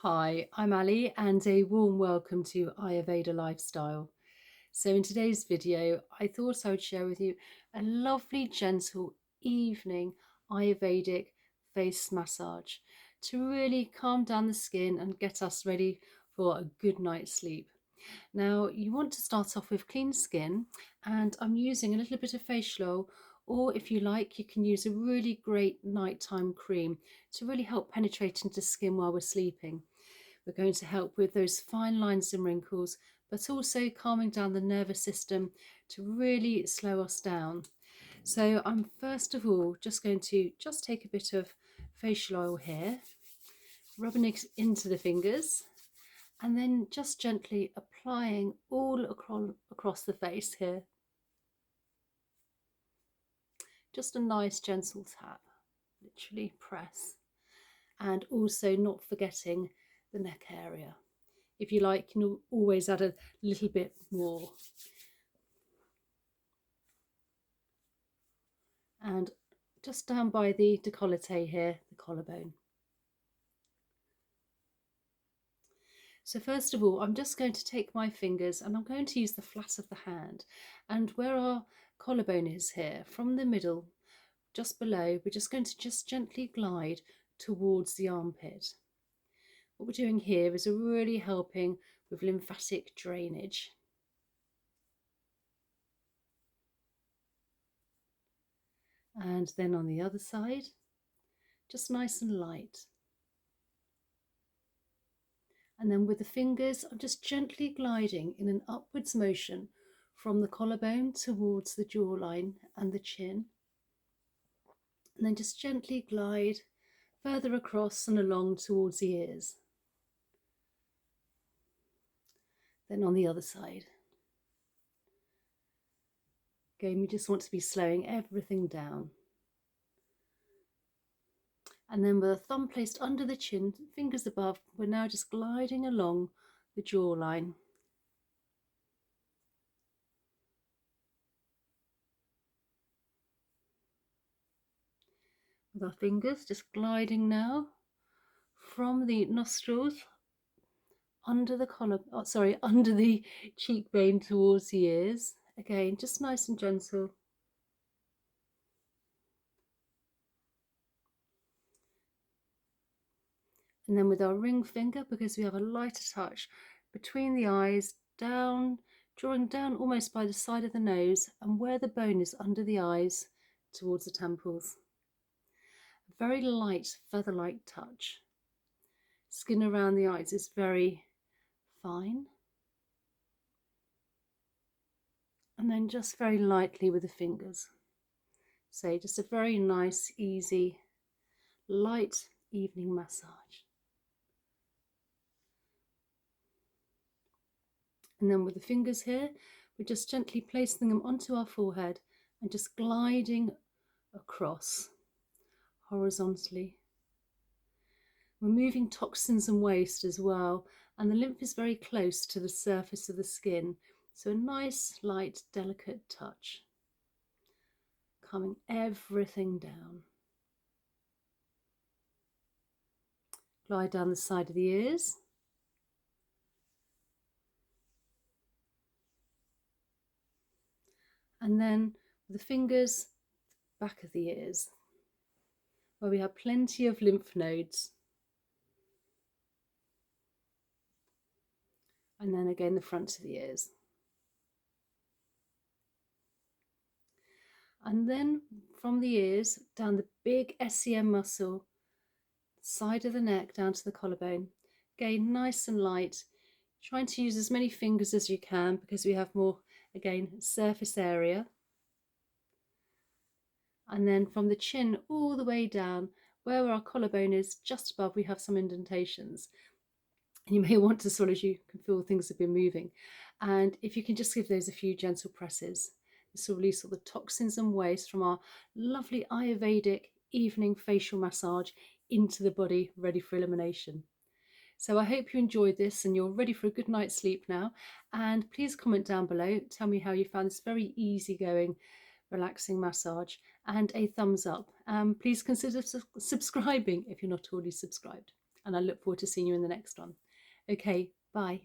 Hi, I'm Ali and a warm welcome to Ayurveda Lifestyle. So in today's video, I thought I would share with you a lovely, gentle evening Ayurvedic face massage to really calm down the skin and get us ready for a good night's sleep. Now, you want to start off with clean skin, and I'm using a little bit of facial oil, or if you like, you can use a really great nighttime cream to really help penetrate into skin while we're sleeping. We're going to help with those fine lines and wrinkles, but also calming down the nervous system to really slow us down. So I'm first of all just going to take a bit of facial oil here, rubbing it into the fingers, and then just gently applying all across the face here. Just a nice gentle tap, literally press, and also not forgetting the neck area. If you like, you can always add a little bit more. And just down by the décolleté here, the collarbone. So first of all, I'm just going to take my fingers and I'm going to use the flat of the hand. And where our collarbone is here, from the middle, just below, we're just going to gently glide towards the armpit. What we're doing here is really helping with lymphatic drainage. And then on the other side, just nice and light. And then with the fingers, I'm just gently gliding in an upwards motion from the collarbone towards the jawline and the chin. And then just gently glide further across and along towards the ears. Then on the other side. Again, we just want to be slowing everything down. And then with a thumb placed under the chin, fingers above, we're now just gliding along the jawline. With our fingers just gliding now from the nostrils under the under the cheekbone towards the ears. Again, just nice and gentle. And then with our ring finger, because we have a lighter touch between the eyes, down, drawing down almost by the side of the nose and where the bone is under the eyes towards the temples. A very light feather-like touch. Skin around the eyes is very fine. And then just very lightly with the fingers. So just a very nice, easy, light evening massage. And then with the fingers here, we're just gently placing them onto our forehead and just gliding across horizontally. We're moving toxins and waste as well, and the lymph is very close to the surface of the skin, so a nice, light, delicate touch, calming everything down. Glide down the side of the ears. And then with the fingers, back of the ears, where we have plenty of lymph nodes. And then again the front of the ears. And then from the ears down the big SEM muscle, side of the neck down to the collarbone. Again, nice and light. Trying to use as many fingers as you can because we have more, again, surface area. And then from the chin all the way down, where our collarbone is, just above, we have some indentations. And you may want to swallow as you can feel things have been moving. And if you can just give those a few gentle presses, this will release all the toxins and waste from our lovely Ayurvedic evening facial massage into the body, ready for elimination. So I hope you enjoyed this and you're ready for a good night's sleep now. And please comment down below, tell me how you found this very easygoing, relaxing massage, and a thumbs up. Please consider subscribing if you're not already subscribed. and I look forward to seeing you in the next one. Okay, bye.